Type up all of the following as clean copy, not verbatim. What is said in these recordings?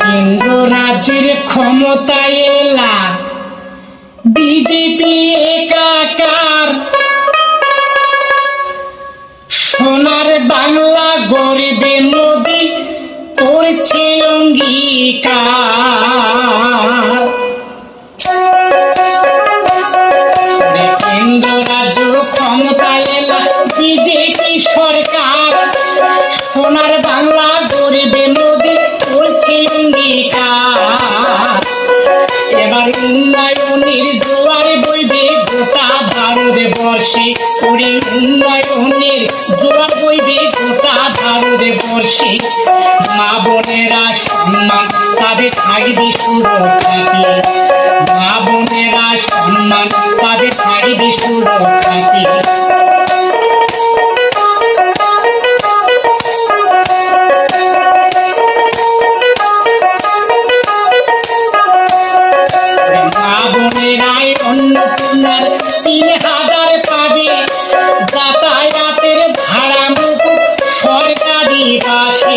কেন্দ্র রাজ্যের ক্ষমতায় এলা বিজেপি একাকার, সোনার বাংলা গরিবে মোদি করছে অঙ্গীকার। কেন্দ্র রাজ্য ক্ষমতায় এলা বিজেপি সরকার, সোনার বাংলা গরিবে মোদি করছে অঙ্গীকার। এবার উন্নয়নের জোয়ার বইবে গোটা ভারতবর্ষে, ওরে উন্নয়নের জোয়ার বইবে গোটা ভারতবর্ষে। মা বোনেরা সম্মান তাদের থাকবে সুরক্ষাতে, মা বোনেরা সম্মান তাদের থাকবে সুরক্ষাতে। অন্নপূর্ণার ৩,০০০ পাবে, যাতায়াতের ভাড়া মুকুব সরকারি বাসে।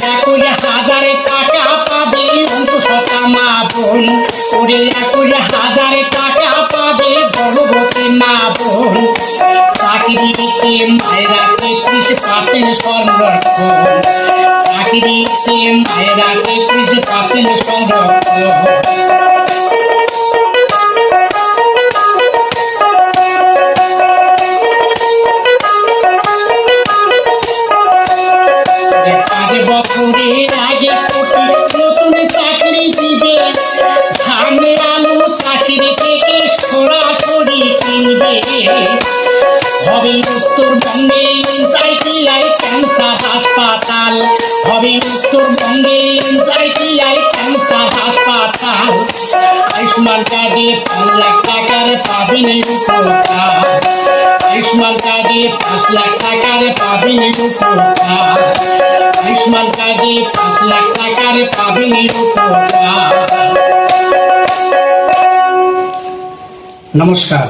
২১,০০০ টাকা পাবে অন্তঃসত্ত্বা মা বোন, ওরে ২১,০০০ টাকা পাবে গর্ভবতী মা বোন। চাকরিতে মায়েরা ৩৩% সংরক্ষণ, চাকরিতে মায়েরা ৩৩% সংরক্ষণ। বছরের আগে কোটি নতুন চাকরি দিবে, ধানের আলু চাকরি থেকে সরাসরি কিনবে। হবে উত্তরবঙ্গে ITI ক্যান্সার হাসপাতাল, হবে উত্তরবঙ্গে ITI ক্যান্সার হাসপাতাল। আয়ুষ্মান কার্ডে ৫ লাখ টাকার পাবেন উপকার, আয়ুষ্মান কার্ডে ৫ লাখ টাকার পাবেন উপকার, আয়ুষ্মান কার্ডে ৫ লাখ টাকার পাবেন উপকার। নমস্কার।